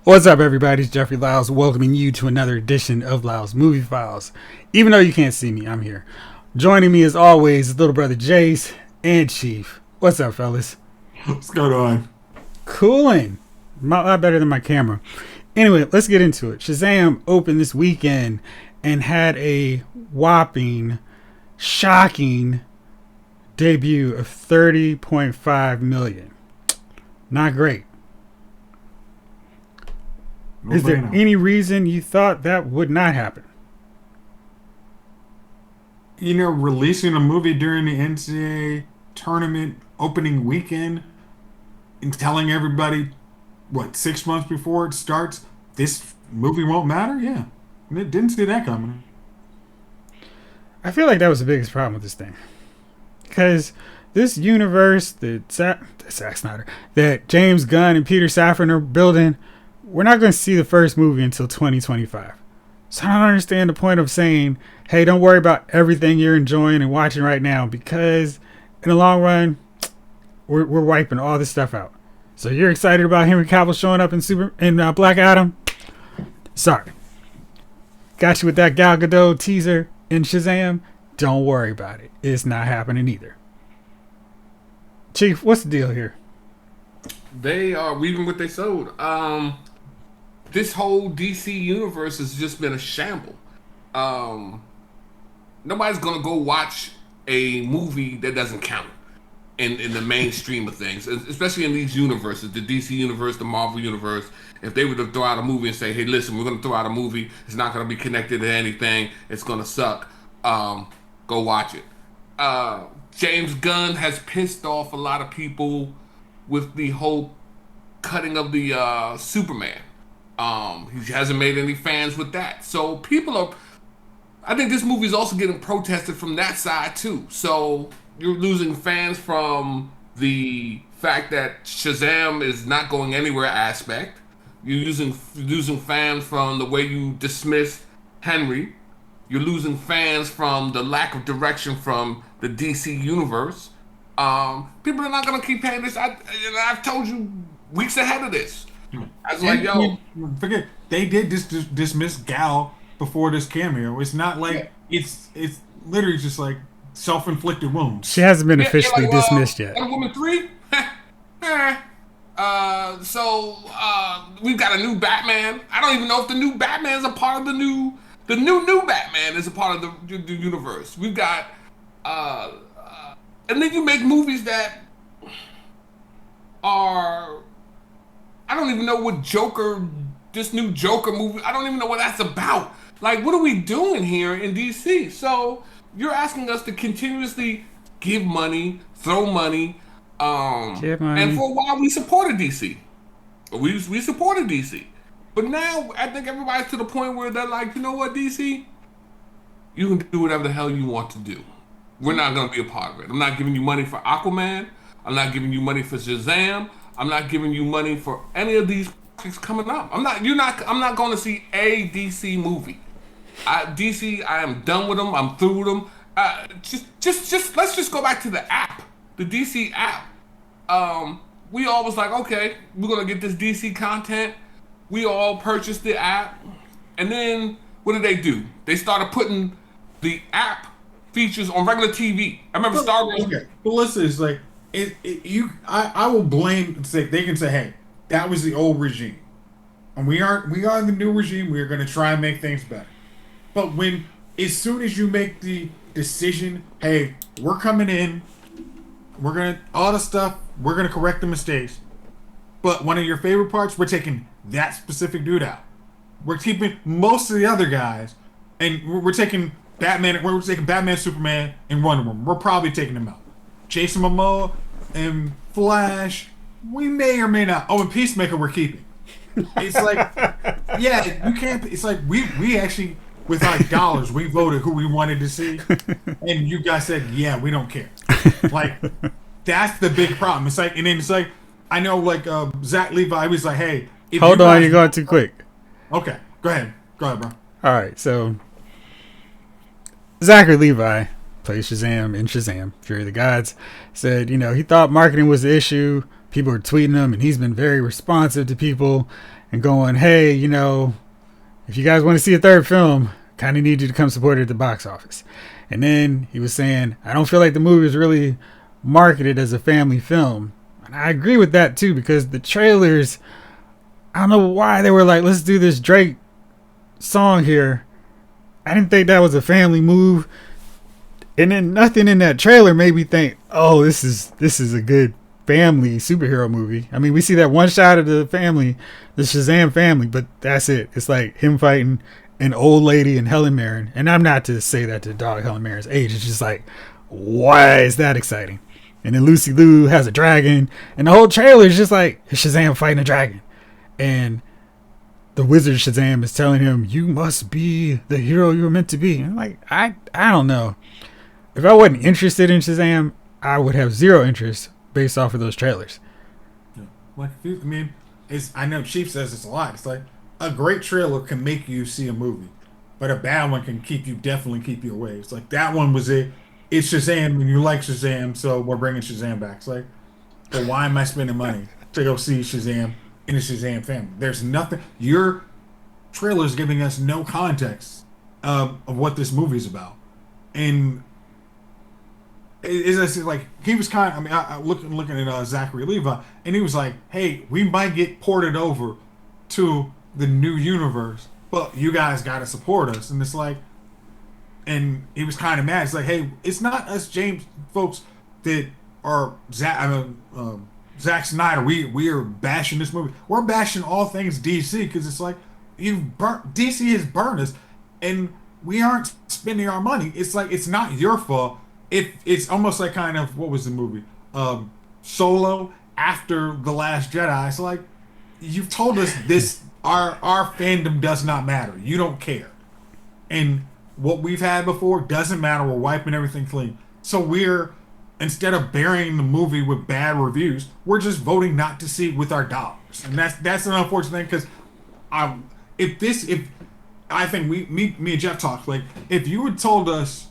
What's up, everybody? It's Jeffrey Lyles welcoming you to another edition of Lyles Movie Files. Even though you can't see me, I'm here. Joining me, as always, is little brother Jayce and Chief. What's up, fellas? What's going on? Cooling. A lot better than my camera. Anyway, let's get into it. Shazam opened this weekend and had a whopping, shocking debut of $30.5 million. Not great. Is there any reason you thought that would not happen? You know, releasing a movie during the NCAA tournament opening weekend and telling everybody, 6 months before it starts, this movie won't matter? Yeah. Didn't see that coming. I feel like that was the biggest problem with this thing. Because this universe that Zack Snyder, that James Gunn and Peter Safran are building, we're not going to see the first movie until 2025. So I don't understand the point of saying, hey, don't worry about everything you're enjoying and watching right now, because in the long run, we're wiping all this stuff out. So you're excited about Henry Cavill showing up in Black Adam? Sorry. Got you with that Gal Gadot teaser in Shazam? Don't worry about it. It's not happening either. Chief, what's the deal here? They are weaving what they sowed. This whole DC universe has just been a shamble. Nobody's gonna go watch a movie that doesn't count in the mainstream of things, especially in these universes, the DC universe, the Marvel universe. If they were to throw out a movie and say, hey, listen, we're gonna throw out a movie, it's not gonna be connected to anything, it's gonna suck, go watch it. James Gunn has pissed off a lot of people with the whole cutting of the Superman. He hasn't made any fans with that. So I think this movie is also getting protested from that side too. So you're losing fans from the fact that Shazam is not going anywhere aspect. You're losing fans from the way you dismissed Henry. You're losing fans from the lack of direction from the DC universe. People are not going to keep paying this. I've told you weeks ahead of this. I was like, yo. Forget, they did dismiss Gal before this cameo. It's not like, it's literally just like self-inflicted wounds. She hasn't been officially dismissed yet. Wonder Woman 3? We've got a new Batman. I don't even know if the new Batman is a part of the new Batman is a part of the universe. We've got, and then you make movies that are, I don't even know what this new Joker movie, I don't even know what that's about. Like, what are we doing here in DC? So you're asking us to continuously give money, throw money, and for a while we supported DC. We supported DC. But now I think everybody's to the point where they're like, you know what, DC? You can do whatever the hell you want to do. We're not going to be a part of it. I'm not giving you money for Aquaman. I'm not giving you money for Shazam. I'm not giving you money for any of these things coming up. I'm not going to see a DC movie. DC, I am done with them. I'm through with them. Just let's just go back to the app, the DC app. We all was like, okay, we're going to get this DC content. We all purchased the app. And then what did they do? They started putting the app features on regular TV. I remember Star Wars. Okay, but listen, it's like, I will blame. They can say, "Hey, that was the old regime, and we are the new regime. We are going to try and make things better." But as soon as you make the decision, "Hey, we're coming in, we're gonna all the stuff, we're gonna correct the mistakes," but one of your favorite parts, we're taking that specific dude out. We're keeping most of the other guys, and we're taking Batman. We're taking Batman, Superman, and Wonder Woman. We're probably taking them out. Jason Momoa and Flash, we may or may not. Oh, and Peacemaker, we're keeping. It's like, yeah, you can't. It's like we actually, with our dollars, we voted who we wanted to see, and you guys said, yeah, we don't care. Like, that's the big problem. It's like, and then it's like, I know, like Zach Levi was like, hey, hold on, you're going too quick. Okay, go ahead, bro. All right, so Zachary Levi plays Shazam in Shazam, Fury of the Gods, said, he thought marketing was the issue. People were tweeting him, and he's been very responsive to people. and going, hey, if you guys want to see a third film, kind of need you to come support it at the box office. And then he was saying, I don't feel like the movie is really marketed as a family film. And I agree with that too, because the trailers, I don't know why they were like, let's do this Drake song here. I didn't think that was a family move. And then nothing in that trailer made me think, oh, this is a good family superhero movie. I mean, we see that one shot of the family, the Shazam family, but that's it. It's like him fighting an old lady and Helen Mirren. And I'm not to say that to dog Helen Mirren's age. It's just like, why is that exciting? And then Lucy Liu has a dragon. And the whole trailer is just like Shazam fighting a dragon. And the wizard Shazam is telling him, you must be the hero you were meant to be. And I'm like, I don't know. If I wasn't interested in Shazam, I would have zero interest based off of those trailers. Yeah. Like, I mean, I know Chief says this a lot. It's like, a great trailer can make you see a movie, but a bad one can definitely keep you away. It's like, that one was it. It's Shazam, and you like Shazam, so we're bringing Shazam back. It's like, but why am I spending money to go see Shazam in the Shazam family? There's nothing. Your trailer's giving us no context of what this movie's about. And it's like, he was kind of, I mean, I looking at Zachary Levi, and he was like, hey, we might get ported over to the new universe, but you guys got to support us. And it's like, and he was kind of mad. It's like, hey, it's not us James folks that are Zack Snyder. We are bashing this movie. We're bashing all things DC, because it's like, DC has burned us, and we aren't spending our money. It's like, it's not your fault. It's almost like, kind of, what was the movie? Solo after The Last Jedi. It's like, you've told us this, our fandom does not matter. You don't care. And what we've had before doesn't matter. We're wiping everything clean. So instead of burying the movie with bad reviews, we're just voting not to see it with our dollars. And that's an unfortunate thing, because I think me and Jeff talked, like, if you had told us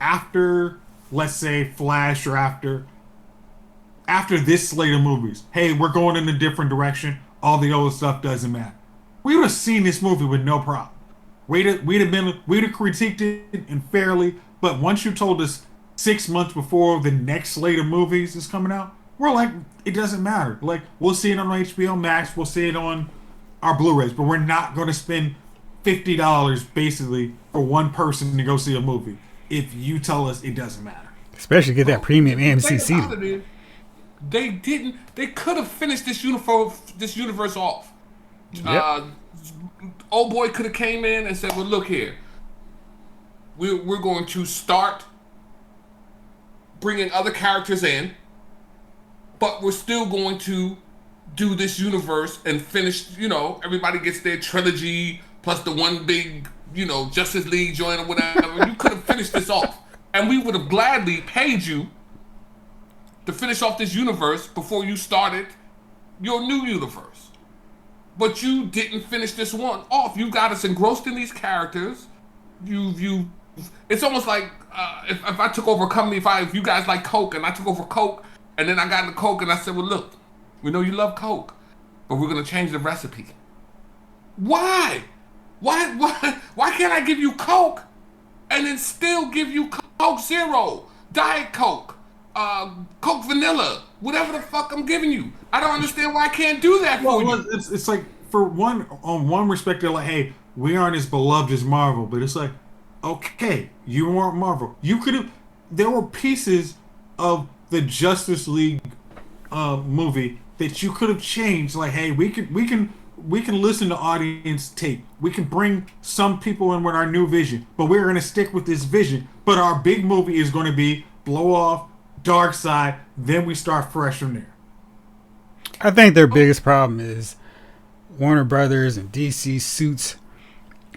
after, let's say, Flash, or after this slate of movies, hey, we're going in a different direction, all the old stuff doesn't matter, we would have seen this movie with no problem. We'd have critiqued it and fairly, but once you told us 6 months before the next slate of movies is coming out, we're like, it doesn't matter. Like, we'll see it on HBO Max, we'll see it on our Blu-rays, but we're not going to spend $50 basically for one person to go see a movie if you tell us it doesn't matter. Especially get that premium AMC seating. They could have finished this universe off. Yep. Old boy could have came in and said, well, look here, we're going to start bringing other characters in, but we're still going to do this universe and finish, everybody gets their trilogy plus the one big, Justice League joint or whatever. You could have finished this off, and we would have gladly paid you to finish off this universe before you started your new universe. But you didn't finish this one off. You got us engrossed in these characters. It's almost like if I took over a company, if you guys like Coke and I took over Coke, and then I got into Coke and I said, well, look, we know you love Coke, but we're gonna change the recipe. Why? Why can't I give you Coke and then still give you Coke Zero, Diet Coke, Coke Vanilla, whatever the fuck I'm giving you? I don't understand why I can't do that for you. It's like, for one respect, they're like, hey, we aren't as beloved as Marvel, but it's like, okay, you weren't Marvel. You could have. There were pieces of the Justice League movie that you could have changed. Like, hey, we can listen to audience tape. We can bring some people in with our new vision, but we're going to stick with this vision. But our big movie is going to be Blow Off, Dark Side, then we start fresh from there. I think their biggest problem is Warner Brothers and DC suits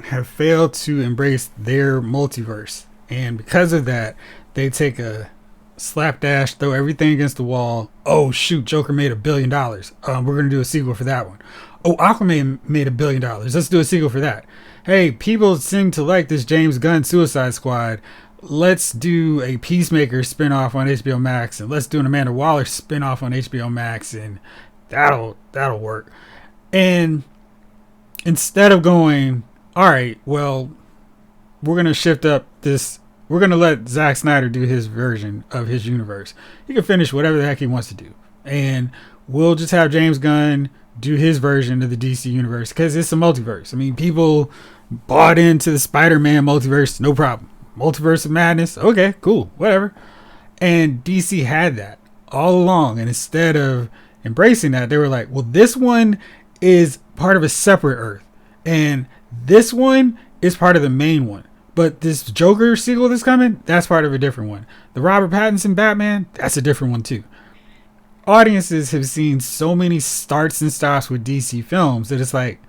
have failed to embrace their multiverse. And because of that, they take a slapdash, throw everything against the wall. Oh, shoot, Joker made $1 billion. We're going to do a sequel for that one. Oh, Aquaman made $1 billion. Let's do a sequel for that. Hey, people seem to like this James Gunn Suicide Squad. Let's do a Peacemaker spinoff on HBO Max, and let's do an Amanda Waller spinoff on HBO Max, and that'll work. And instead of going, all right, well, we're gonna shift up this. We're gonna let Zack Snyder do his version of his universe. He can finish whatever the heck he wants to do, and we'll just have James Gunn do his version of the DC universe because it's a multiverse. I mean, people bought into the Spider-Man multiverse, no problem. Multiverse of Madness, okay, cool, whatever. And DC had that all along, and instead of embracing that, they were like, well, this one is part of a separate Earth, and this one is part of the main one. But this Joker sequel that's coming, that's part of a different one. The Robert Pattinson Batman, that's a different one too. Audiences have seen so many starts and stops with DC films that it's like,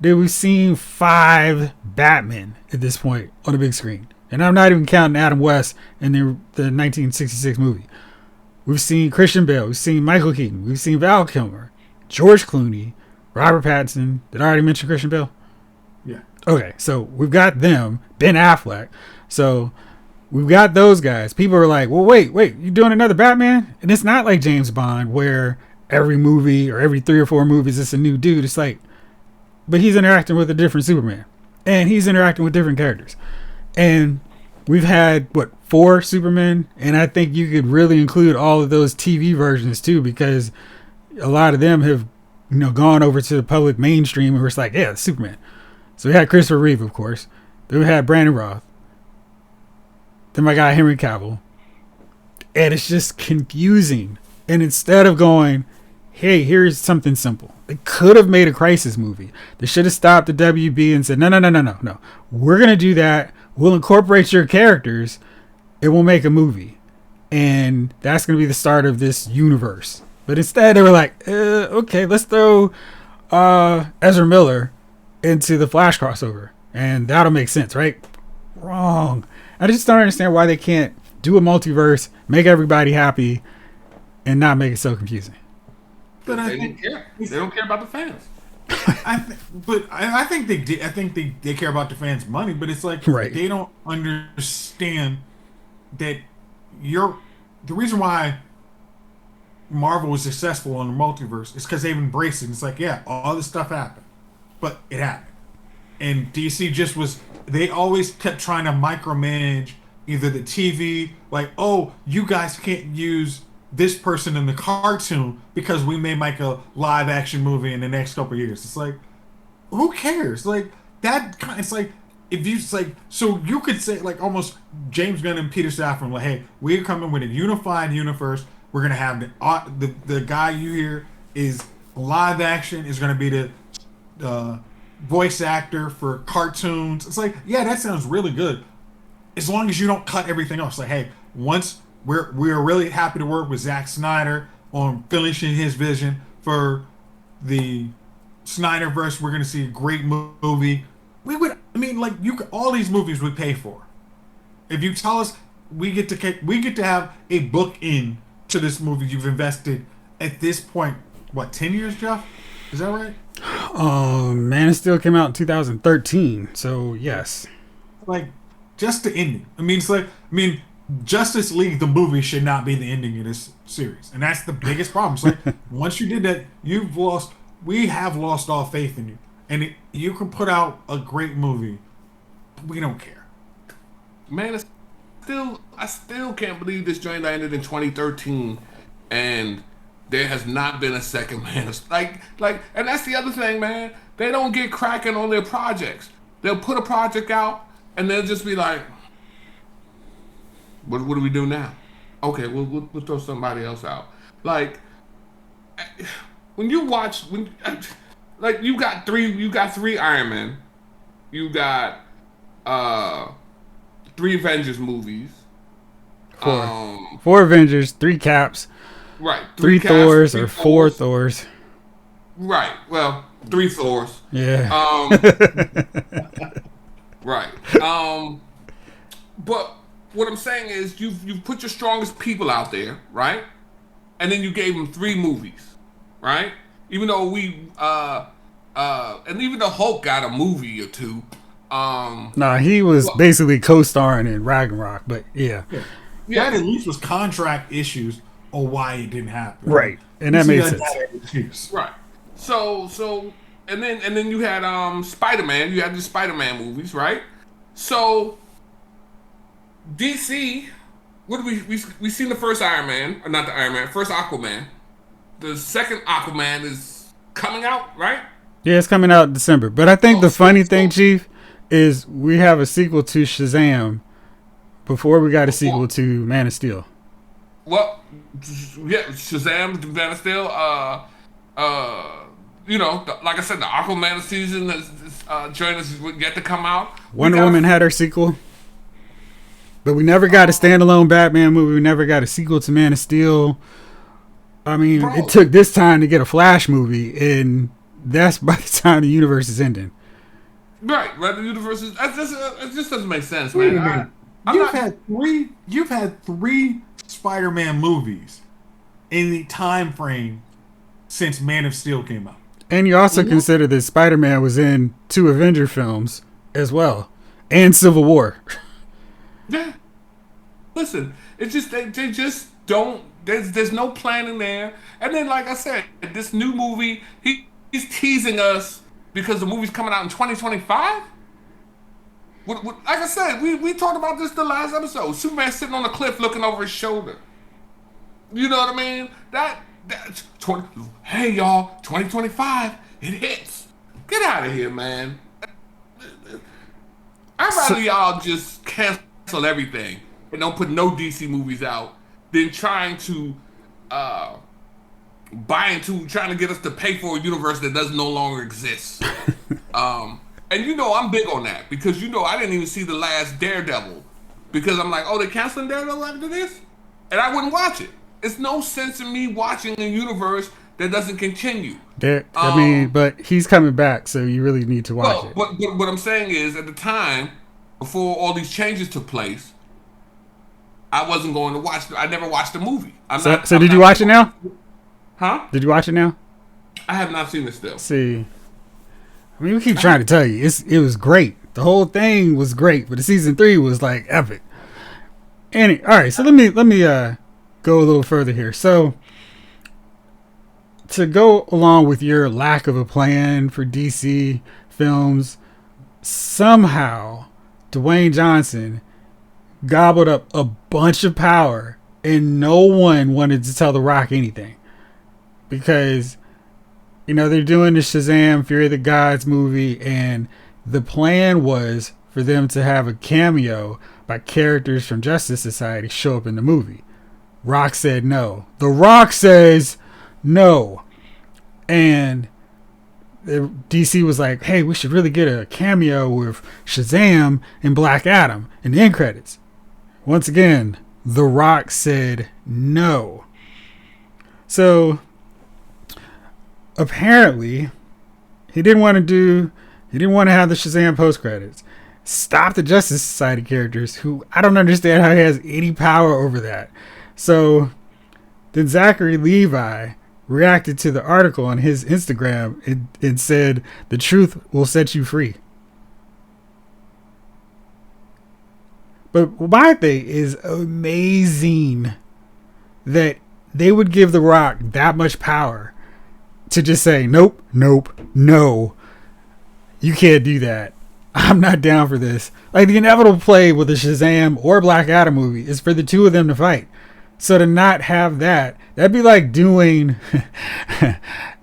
dude, we've seen 5 Batmen at this point on the big screen. And I'm not even counting Adam West in the 1966 movie. We've seen Christian Bale. We've seen Michael Keaton. We've seen Val Kilmer, George Clooney, Robert Pattinson. Did I already mention Christian Bale? Yeah. Okay, so we've got them. Ben Affleck. So we've got those guys. People are like, well, wait, you doing another Batman? And it's not like James Bond where every movie or every 3 or 4 movies it's a new dude. It's like, but he's interacting with a different Superman. And he's interacting with different characters. And we've had, 4 Supermen? And I think you could really include all of those TV versions too, because a lot of them have, gone over to the public mainstream and it's like, yeah, Superman. So we had Christopher Reeve, of course. Then we had Brandon Roth. Then my guy Henry Cavill. And it's just confusing. And instead of going, hey, here's something simple. They could have made a Crisis movie. They should have stopped the WB and said, no. We're going to do that. We'll incorporate your characters. It will make a movie. And that's going to be the start of this universe. But instead, they were like, okay, let's throw Ezra Miller into the Flash crossover. And that'll make sense, right? Wrong. I just don't understand why they can't do a multiverse, make everybody happy, and not make it so confusing. But they didn't care. They don't care about the fans. I think they did. I think they care about the fans' money, but it's like they don't understand that the reason why Marvel was successful on the multiverse is because they've embraced it. It's like, yeah, all this stuff happened, but it happened, and DC just was. They always kept trying to micromanage either the TV, like, oh, you guys can't use this person in the cartoon because we may make a live action movie in the next couple of years. It's like, who cares? Like that. It's like if you so you could say like almost James Gunn and Peter Safran like, hey, we're coming with a unified universe. We're gonna have the guy you hear is live action is gonna be the voice actor for cartoons. It's like, yeah, that sounds really good, as long as you don't cut everything else. Like, hey, once we're really happy to work with Zack Snyder on finishing his vision for the Snyderverse. We're gonna see a great movie. All these movies we pay for. If you tell us we get to have a book in to this movie you've invested at this point, 10 years, Jeff? Is that right? Man of Steel came out in 2013, so yes. Like, just the ending. Justice League the movie should not be the ending of this series, and that's the biggest problem. It's like once you did that, we have lost all faith in you, and you can put out a great movie, we don't care. Man, I still can't believe this joint ended in 2013, and there has not been a second Man of like, and that's the other thing, man. They don't get cracking on their projects. They'll put a project out, and they'll just be like, What do we do now? Okay, we'll throw somebody else out. Like, when you watch, you got three Iron Men, you got 3 Avengers movies, 4 Avengers, 3 Caps, right? 3 Thors or 4 Thors, right? Well, 3 Thors, yeah. Right. But what I'm saying is you've put your strongest people out there, right? And then you gave them 3 movies, right? Even though and even though Hulk got a movie or 2. He was basically co-starring in Ragnarok, but yeah. That at least was contract issues or why it didn't happen. Right. And that made sense. Right. So and then you had Spider-Man. You had the Spider-Man movies, right? So DC, what did we seen the first Iron Man, or not the Iron Man, first Aquaman. The second Aquaman is coming out, right? Yeah, it's coming out in December. But I think the funny thing, so, Chief, is we have a sequel to Shazam before we got a sequel to Man of Steel. Well, yeah, Shazam, Man of Steel. Like I said, the Aquaman season is joint is yet to come out. Wonder Woman had her sequel. But we never got a standalone Batman movie. We never got a sequel to Man of Steel. I mean, it took this time to get a Flash movie, and that's by the time the universe is ending. Right. The universe is. It just doesn't make sense, man. You've had three Spider-Man movies in the time frame since Man of Steel came out. And you also consider that Spider-Man was in 2 Avenger films as well, and Civil War. Yeah. Listen, it's just they just don't. There's no planning there. And then, like I said, this new movie, he's teasing us because the movie's coming out in 2025. Like I said, we talked about this the last episode. Superman sitting on a cliff looking over his shoulder. You know what I mean? That's 20. Hey y'all, 2025, it hits. Get out of here, man. I'd rather y'all just cancel everything and don't put no DC movies out than trying to trying to get us to pay for a universe that does no longer exist. And I'm big on that because I didn't even see the last Daredevil because I'm like, oh, they're canceling Daredevil after this, and I wouldn't watch it. It's no sense in me watching a universe that doesn't continue. But he's coming back, so you really need to watch it. But what I'm saying is, at the time, before all these changes took place, I wasn't going to watch. I never watched the movie. So did you watch it now? Huh? Did you watch it now? I have not seen it still. See, I mean, we keep trying to tell you, it was great. The whole thing was great, but the season 3 was like epic. All right, so let me go a little further here. So, to go along with your lack of a plan for DC films, somehow Dwayne Johnson gobbled up a bunch of power and no one wanted to tell The Rock anything. Because, they're doing the Shazam Fury of the Gods movie, and the plan was for them to have a cameo by characters from Justice Society show up in the movie. Rock said no. The Rock says no. And DC was like, hey, we should really get a cameo with Shazam and Black Adam in the end credits. Once again, The Rock said no. So apparently he didn't want to have the Shazam post credits. Stop the Justice Society characters, who I don't understand how he has any power over that. So then Zachary Levi reacted to the article on his Instagram and said, the truth will set you free. But my thing is amazing that they would give The Rock that much power to just say, nope, no, you can't do that. I'm not down for this. Like, the inevitable play with a Shazam or Black Adam movie is for the two of them to fight. So to not have that'd be like doing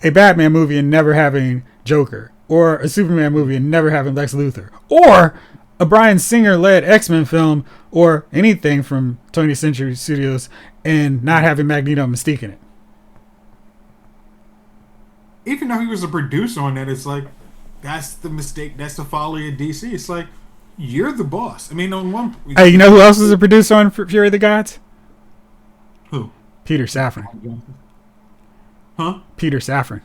a Batman movie and never having Joker, or a Superman movie and never having Lex Luthor, or a Bryan Singer-led X-Men film, or anything from 20th Century Studios and not having Magneto and Mystique in it. Even though he was a producer on that, it's like, that's the mistake, that's the folly of DC. It's like, you're the boss. I mean, on one... Hey, you know who else was a producer on Fury of the Gods? Who? Peter Safran. Huh? Peter Safran.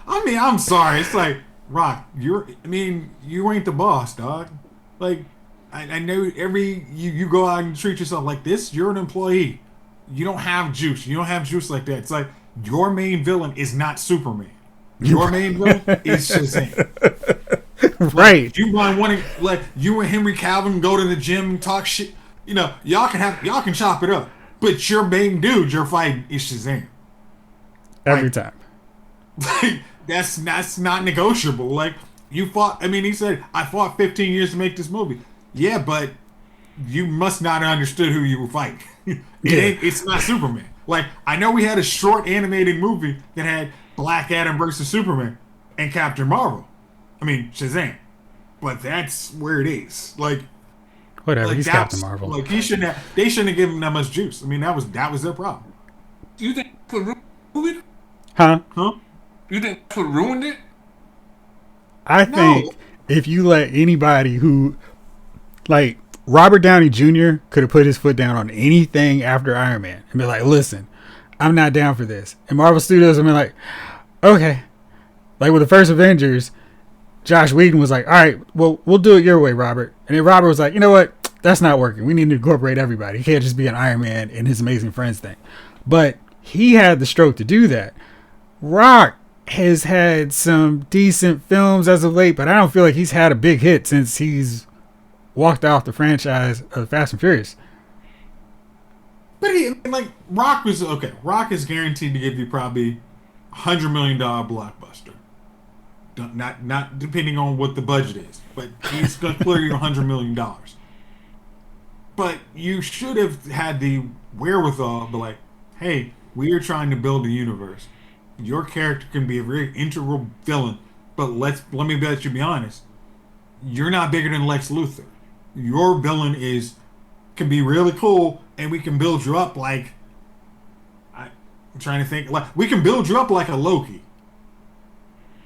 I mean, I'm sorry. It's like, Rock, you ain't the boss, dog. Like, I know you go out and treat yourself like this, you're an employee. You don't have juice. You don't have juice like that. It's like, your main villain is not Superman. Your main villain is Shazam. Right. Like, you might want to, like, you and Henry Cavill go to the gym and talk shit. Y'all can chop it up. But your main dude you're fighting is Shazam. every time. That's not negotiable. Like, you fought. I mean, he said, I fought 15 years to make this movie. Yeah, but you must not have understood who you were fighting. It's not Superman. Like, I know we had a short animated movie that had Black Adam versus Superman and Captain Marvel. I mean, Shazam. But that's where it is. Like, whatever. Like, he's Captain Marvel. Like, they shouldn't have given him that much juice. I mean, that was their problem. Do you think that's what ruined it? Huh? You think that's what ruined it? I think if you let anybody who, like, Robert Downey Jr. could have put his foot down on anything after Iron Man and be like, listen, I'm not down for this. And Marvel Studios would be like, okay. Like with the first Avengers, Josh Whedon was like, all right, well, we'll do it your way, Robert. And then Robert was like, you know what? That's not working. We need to incorporate everybody. He can't just be an Iron Man and his Amazing Friends thing. But he had the stroke to do that. Rock has had some decent films as of late, but I don't feel like he's had a big hit since he's walked off the franchise of Fast and Furious. But Rock was okay. Rock is guaranteed to give you probably $100 million blockbuster. Not depending on what the budget is, but he's going to clear you $100 million. But you should have had the wherewithal to be like, hey, we are trying to build a universe. Your character can be a very integral villain, but let me bet you be honest. You're not bigger than Lex Luthor. Your villain can be really cool, and we can build you up like I'm trying to think. Like, we can build you up like a Loki,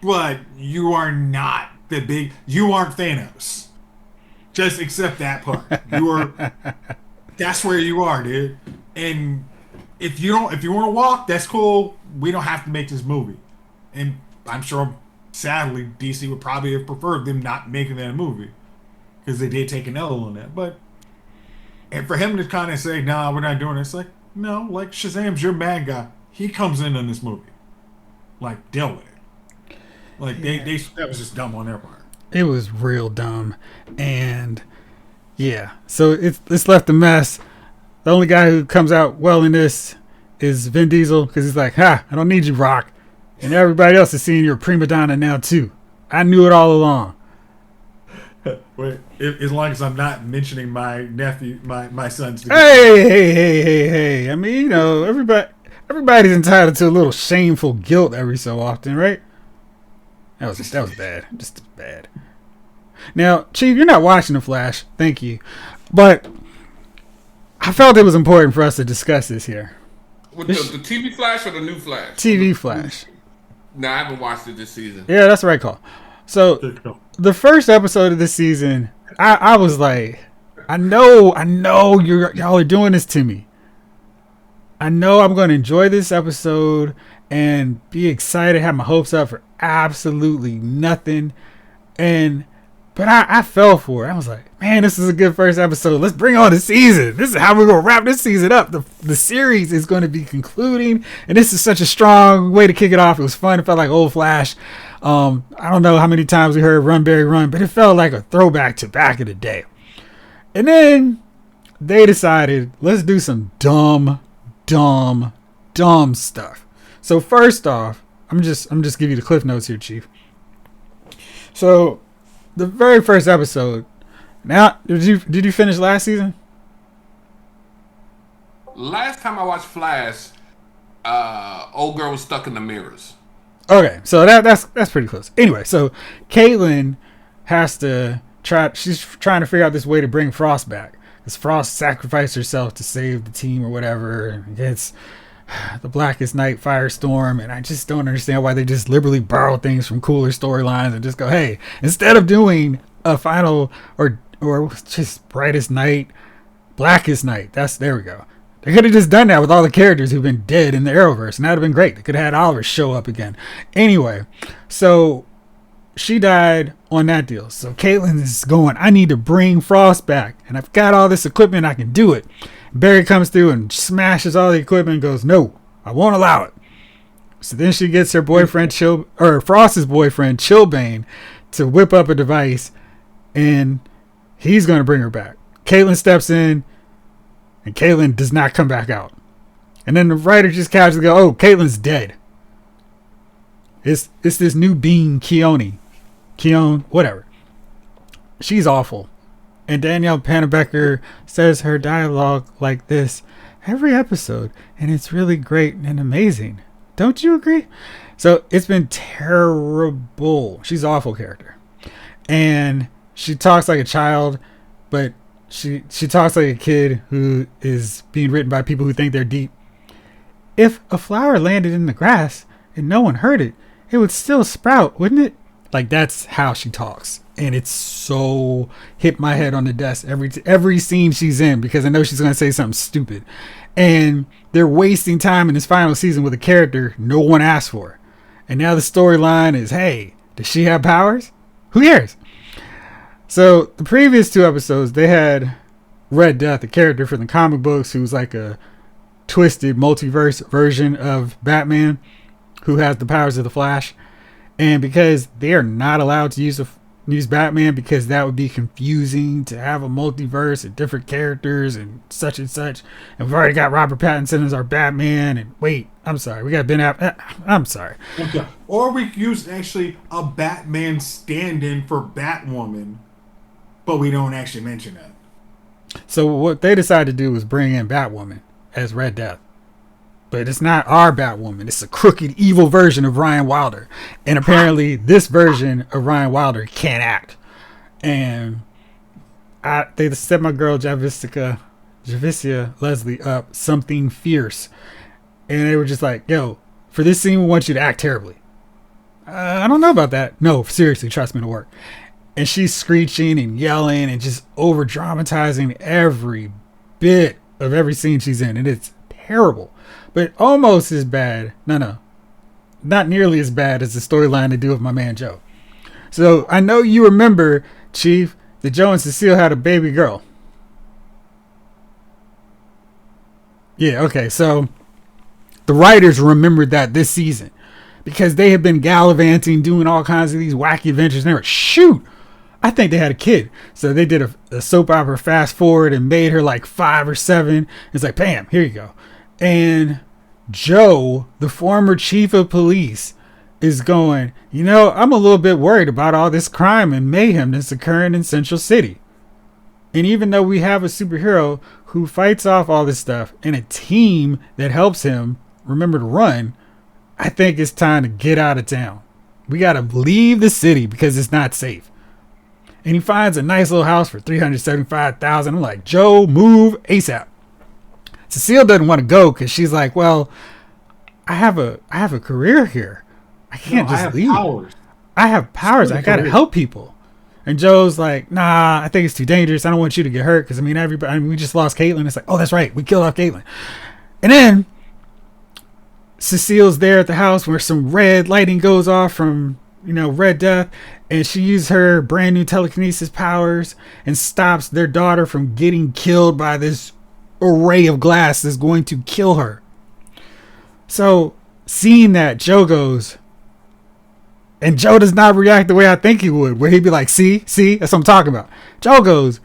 but you are not you aren't Thanos. Just accept that part. That's where you are, dude. And if you want to walk, that's cool. We don't have to make this movie. And I'm sure, sadly, DC would probably have preferred them not making that movie, because they did take an L on that. But and for him to kind of say, "Nah, we're not doing it," it's like, no, like Shazam's your bad guy. He comes in this movie. Like, deal with it. Like that was just dumb on their part. It was real dumb, and yeah. So it's left a mess. The only guy who comes out well in this is Vin Diesel, because he's like, I don't need you, Rock. And everybody else is seeing you're a prima donna now, too. I knew it all along. Wait, as long as I'm not mentioning my nephew, my son's. Hey. I mean, you know, everybody's entitled to a little shameful guilt every so often, right? That was bad. Just bad. Now, Chief, you're not watching The Flash. Thank you. But I felt it was important for us to discuss this here. With the TV Flash or the new Flash? TV Flash. No, I haven't watched it this season. Yeah, that's the right call. So, the first episode of this season, I was like, I know y'all are doing this to me. I know I'm going to enjoy this episode and be excited, have my hopes up for absolutely nothing. But I fell for it. I was like, man, this is a good first episode. Let's bring on the season. This is how we're going to wrap this season up. The series is going to be concluding, and this is such a strong way to kick it off. It was fun. It felt like old Flash. I don't know how many times we heard Run, Barry, Run, but it felt like a throwback to back in the day. And then they decided, let's do some dumb stuff. So first off, I'm just give you the cliff notes here, Chief. So the very first episode. Now, did you finish last season? Last time I watched Flash, old girl was stuck in the mirrors. Okay, so that's pretty close. Anyway, so Caitlin has to she's trying to figure out this way to bring Frost back, because Frost sacrificed herself to save the team or whatever, and gets the Blackest Night Firestorm, and I just don't understand why they just liberally borrow things from cooler storylines and just go, hey, instead of doing a final or just Brightest Night, Blackest Night, there we go. They could have just done that with all the characters who've been dead in the Arrowverse, and that would have been great. They could have had Oliver show up again. Anyway, so she died on that deal. So Caitlin is going, I need to bring Frost back, and I've got all this equipment, I can do it. Barry comes through and smashes all the equipment and goes, no, I won't allow it. So then she gets her boyfriend, Frost's boyfriend, Chilbane, to whip up a device, and he's going to bring her back. Caitlin steps in, and Caitlin does not come back out. And then the writer just casually go, oh, Caitlin's dead. It's this new being, Keone, whatever. She's awful. And Danielle Panabaker says her dialogue like this every episode, and it's really great and amazing. Don't you agree? So it's been terrible. She's an awful character. And she talks like a child, but she talks like a kid who is being written by people who think they're deep. If a flower landed in the grass and no one heard it, it would still sprout, wouldn't it? Like, that's how she talks. And it's so hit my head on the desk every scene she's in, because I know she's going to say something stupid. And they're wasting time in this final season with a character no one asked for. And now the storyline is, hey, does she have powers? Who cares? So the previous 2 episodes, they had Red Death, a character from the comic books who's like a twisted multiverse version of Batman who has the powers of the Flash. And because they are not allowed to use Batman, because that would be confusing to have a multiverse and different characters and such, and we've already got Robert Pattinson as our Batman, and wait, I'm sorry, we got I'm sorry. Okay. Or we could use actually a Batman stand-in for Batwoman, but we don't actually mention that. So what they decided to do was bring in Batwoman as Red Death. But it's not our Batwoman. It's a crooked, evil version of Ryan Wilder. And apparently this version of Ryan Wilder can't act. And they set my girl Javicia Leslie up something fierce. And they were just like, yo, for this scene, we want you to act terribly. I don't know about that. No, seriously, trust me, to work. And she's screeching and yelling and just over dramatizing every bit of every scene she's in. And it's terrible. But almost as bad. No. Not nearly as bad as the storyline they do with my man Joe. So I know you remember, Chief, that Joe and Cecile had a baby girl. Yeah, okay. So the writers remembered that this season, because they had been gallivanting, doing all kinds of these wacky adventures. And they were, shoot, I think they had a kid. So they did a soap opera fast forward and made her like 5 or 7. It's like, bam, here you go. And Joe, the former chief of police, is going, I'm a little bit worried about all this crime and mayhem that's occurring in Central City. And even though we have a superhero who fights off all this stuff and a team that helps him remember to run, I think it's time to get out of town. We got to leave the city because it's not safe. And he finds a nice little house for $375,000. I'm like, Joe, move ASAP. Cecile doesn't want to go because she's like, well, I have a career here. I can't just leave. I have powers. I got to help people. And Joe's like, nah, I think it's too dangerous. I don't want you to get hurt because, we just lost Caitlin. It's like, oh, that's right. We killed off Caitlin. And then Cecile's there at the house where some red lighting goes off from, Red Death. And she uses her brand new telekinesis powers and stops their daughter from getting killed by this array of glass that's going to kill her. So seeing that, Joe goes, and Joe does not react the way I think he would, where he'd be like, see, that's what I'm talking about. Joe goes,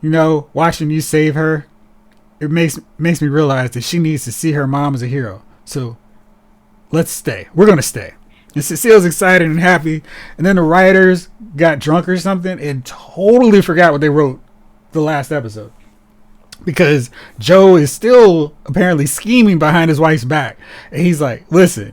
watching you save her, it makes me realize that she needs to see her mom as a hero. So let's stay. We're going to stay. And Cecile's excited and happy. And then the writers got drunk or something and totally forgot what they wrote the last episode. Because Joe is still apparently scheming behind his wife's back. And he's like, listen,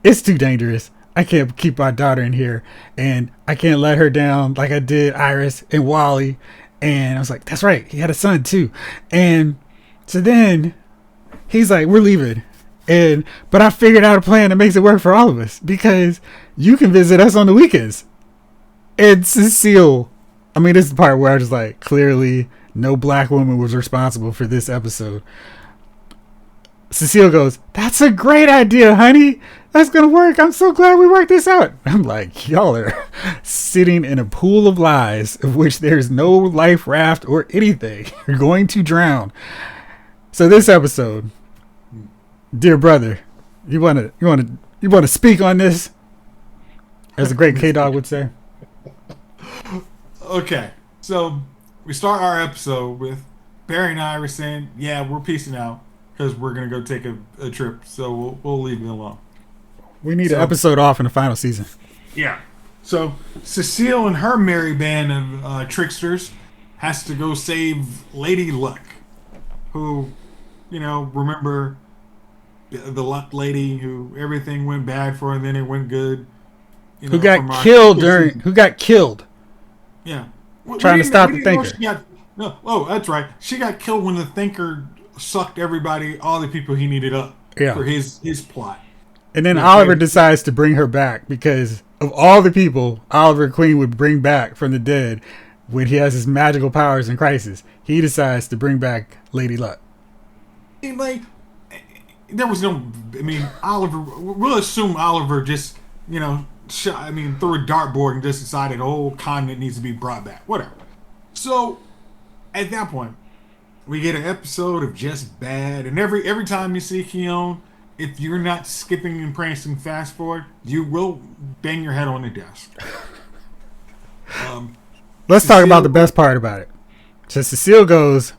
it's too dangerous. I can't keep my daughter in here. And I can't let her down like I did Iris and Wally. And I was like, that's right. He had a son too. And so then he's like, we're leaving. But I figured out a plan that makes it work for all of us. Because you can visit us on the weekends. And Cecile, this is the part where I was like, clearly no black woman was responsible for this episode. Cecile goes, that's a great idea, honey. That's going to work. I'm so glad we worked this out. I'm like, y'all are sitting in a pool of lies of which there's no life raft or anything. You're going to drown. So this episode, dear brother, you want to speak on this? As the great K-Dog would say. Okay. So we start our episode with Barry and Iris saying, yeah, we're peacing out because we're going to go take a trip. So we'll leave it alone. We need an episode off in the final season. Yeah. So Cecile and her merry band of tricksters has to go save Lady Luck, who, remember the Luck lady who everything went bad for and then it went good. Who got killed Who got killed? Yeah. Trying to stop the Thinker. That's right. She got killed when the Thinker sucked all the people he needed up for his plot. And then Oliver decides to bring her back because of all the people Oliver Queen would bring back from the dead when he has his magical powers in Crisis. He decides to bring back Lady Luck. There was Oliver, we'll assume Oliver just, threw a dartboard and just decided the whole continent needs to be brought back. Whatever. So, at that point, we get an episode of Just Bad, and every time you see Keon, if you're not skipping and prancing fast forward, you will bang your head on the desk. Let's talk about the best part about it. So Cecile goes,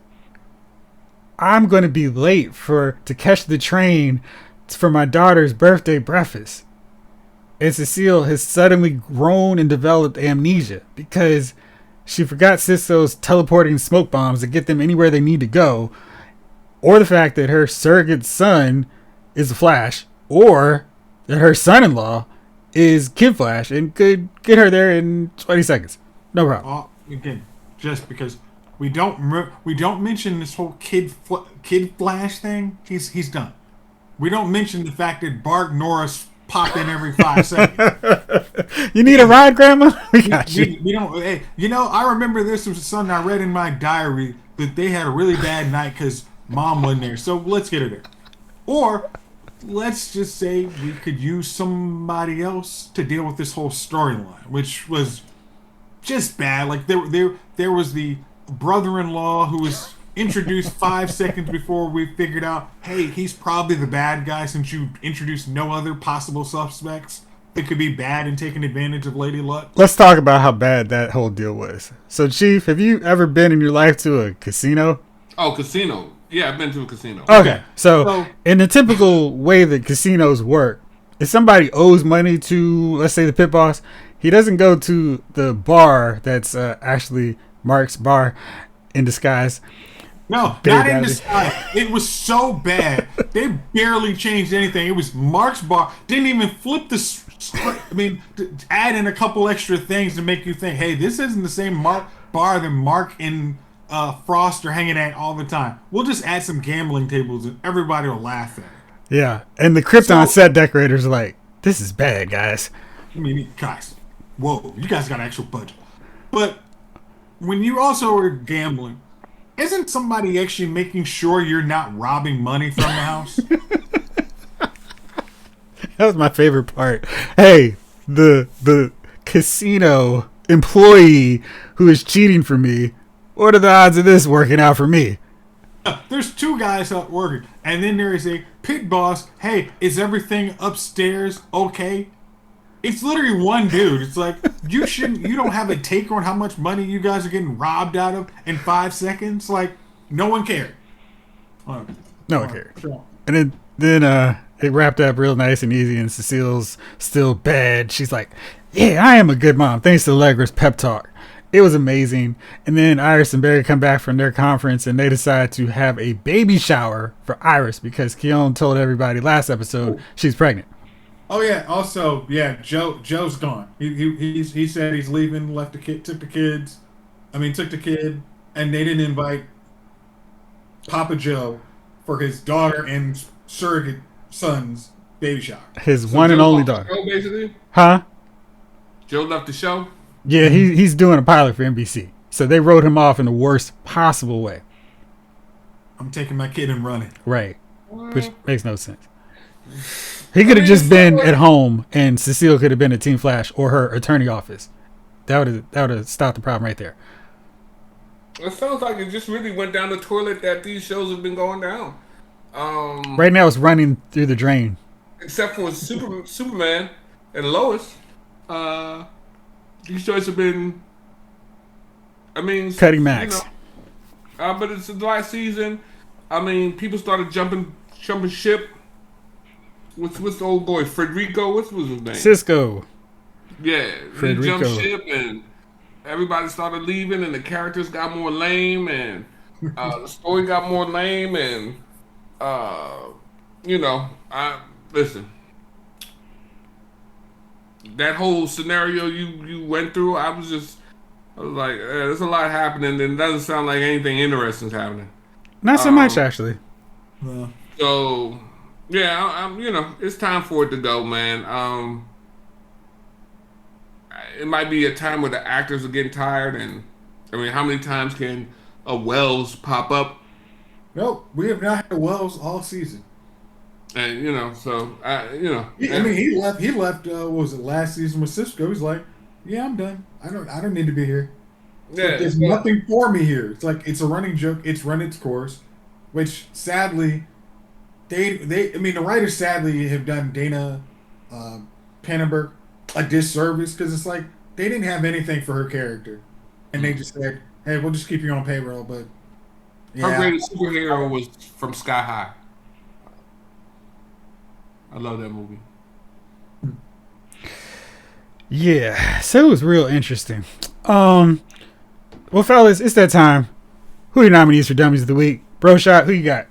I'm going to be late to catch the train for my daughter's birthday breakfast. And Cecile has suddenly grown and developed amnesia because she forgot Cisco's teleporting smoke bombs to get them anywhere they need to go, or the fact that her surrogate son is the Flash, or that her son-in-law is Kid Flash and could get her there in 20 seconds. No problem. Again, just because we don't mention this whole Kid Flash thing, he's done. We don't mention the fact that Bart Norris pop in every 5 seconds. You need a ride, Grandma? We got you. We don't. Hey, I remember this was something I read in my diary that they had a really bad night because Mom wasn't there. So let's get her there. Or let's just say we could use somebody else to deal with this whole storyline, which was just bad. Like there was the brother-in-law who was introduced 5 seconds before we figured out, hey, he's probably the bad guy since you introduced no other possible suspects that could be bad and taking advantage of Lady Luck. Let's talk about how bad that whole deal was. So, Chief, have you ever been in your life to a casino? Oh, casino. Yeah, I've been to a casino. Okay. So in the typical way that casinos work, if somebody owes money to, let's say, the pit boss, he doesn't go to the bar that's actually Mark's bar in disguise. No, not in disguise. It was so bad. They barely changed anything. It was Mark's bar. Didn't even flip the script. Add in a couple extra things to make you think, hey, this isn't the same bar that Mark and Frost are hanging at all the time. We'll just add some gambling tables and everybody will laugh at it. Yeah, and the Krypton set decorators are like, this is bad, guys. Guys, whoa, you guys got an actual budget. But when you also are gambling, isn't somebody actually making sure you're not robbing money from the house? That was my favorite part. Hey, the casino employee who is cheating for me, what are the odds of this working out for me? There's 2 guys out working, and then there is a pit boss. Hey, is everything upstairs okay? It's literally one dude. It's like, you don't have a take on how much money you guys are getting robbed out of in 5 seconds? Like, no one cared. No one cared. And then it wrapped up real nice and easy, and Cecile's still bad. She's like, yeah, I am a good mom, thanks to Allegra's pep talk. It was amazing. And then Iris and Barry come back from their conference, and they decide to have a baby shower for Iris because Keon told everybody last episode she's pregnant. Oh yeah. Also, yeah, Joe's gone. He said he's leaving. Took the kid, and they didn't invite Papa Joe for his daughter and surrogate son's baby shower. His one and only daughter. Joe basically? Huh? Joe left the show? Yeah, he's doing a pilot for NBC. So they wrote him off in the worst possible way. I'm taking my kid and running. Right. Which makes no sense. He could have just been at home, and Cecile could have been at Team Flash or her attorney office. That would have stopped the problem right there. It sounds like it just really went down the toilet that these shows have been going down. Right now, it's running through the drain. Except for Superman and Lois, these shows have been. Cutting max. But it's the last season. People started jumping ship. what's the old boy Federico? What's his name? Cisco. Yeah, Federico. he jumped ship and everybody started leaving, and the characters got more lame, and the story got more lame, and I listen. That whole scenario you went through, I was like, there's a lot happening, and it doesn't sound like anything interesting is happening. Not so much, actually. So, yeah, it's time for it to go, man. It might be a time where the actors are getting tired, and I mean, how many times can a Wells pop up? Nope, we have not had Wells all season. And I mean, he left. He left. What was it, last season with Cisco? He's like, yeah, I'm done. I don't need to be here. Like, there's nothing for me here. It's like it's a running joke. It's run its course, which sadly, I mean, the writers sadly have done Dana Pannenberg a disservice because it's like they didn't have anything for her character, and they just said, "Hey, we'll just keep you on payroll." But her greatest superhero was from Sky High. I love that movie. Yeah, so it was real interesting. Well, fellas, it's that time. Who are your nominees for Dummies of the Week? Bro Shot, who you got?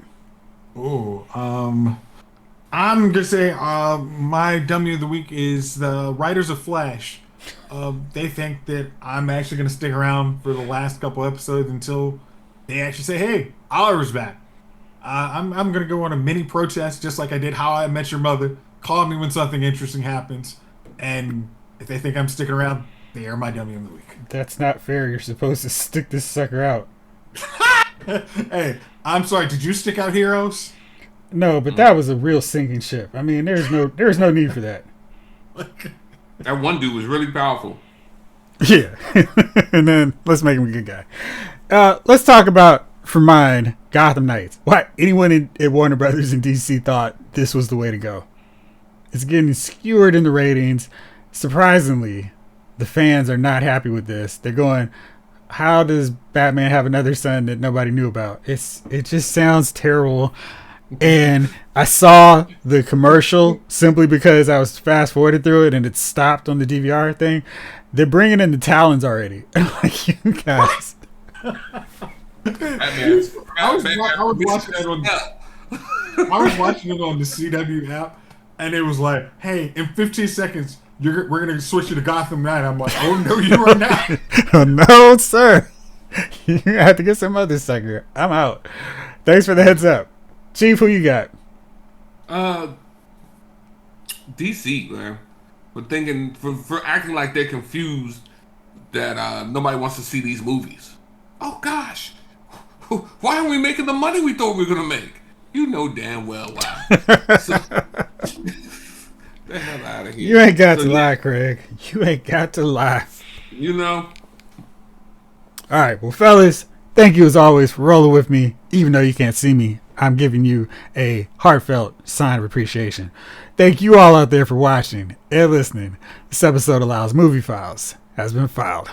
Oh, I'm gonna say my dummy of the week is the writers of Flash. They think that I'm actually gonna stick around for the last couple episodes until they actually say, "Hey, Oliver's back." I'm gonna go on a mini protest, just like I did How I Met Your Mother. Call me when something interesting happens, and if they think I'm sticking around, they are my dummy of the week. That's not fair. You're supposed to stick this sucker out. Hey, I'm sorry. Did you stick out Heroes? No, but that was a real sinking ship. I mean, there's no need for that. That one dude was really powerful. Yeah, and then let's make him a good guy. Let's talk about, for mine, Gotham Knights. What anyone at Warner Brothers and DC thought this was the way to go. It's getting skewered in the ratings. Surprisingly, the fans are not happy with this. They're going, how does Batman have another son that nobody knew about? It just sounds terrible. And I saw the commercial simply because I was fast forwarded through it and it stopped on the DVR thing. They're bringing in the Talons already. I'm like, you guys. I was watching it on the CW app, and it was like, "Hey, in 15 seconds, we're gonna switch you to Gotham Knight." I'm like, "Oh no, you are not!" Oh, no, sir. You have to get some other sucker. I'm out. Thanks for the heads up, Chief. Who you got? DC, man. For acting like they're confused that nobody wants to see these movies. Oh gosh. Why aren't we making the money we thought we were gonna make? You know damn well why. The hell out of here. You ain't got to lie, Craig. You ain't got to lie. You know. All right, well, fellas, thank you as always for rolling with me. Even though you can't see me, I'm giving you a heartfelt sign of appreciation. Thank you all out there for watching and listening. This episode allows Movie Files has been filed.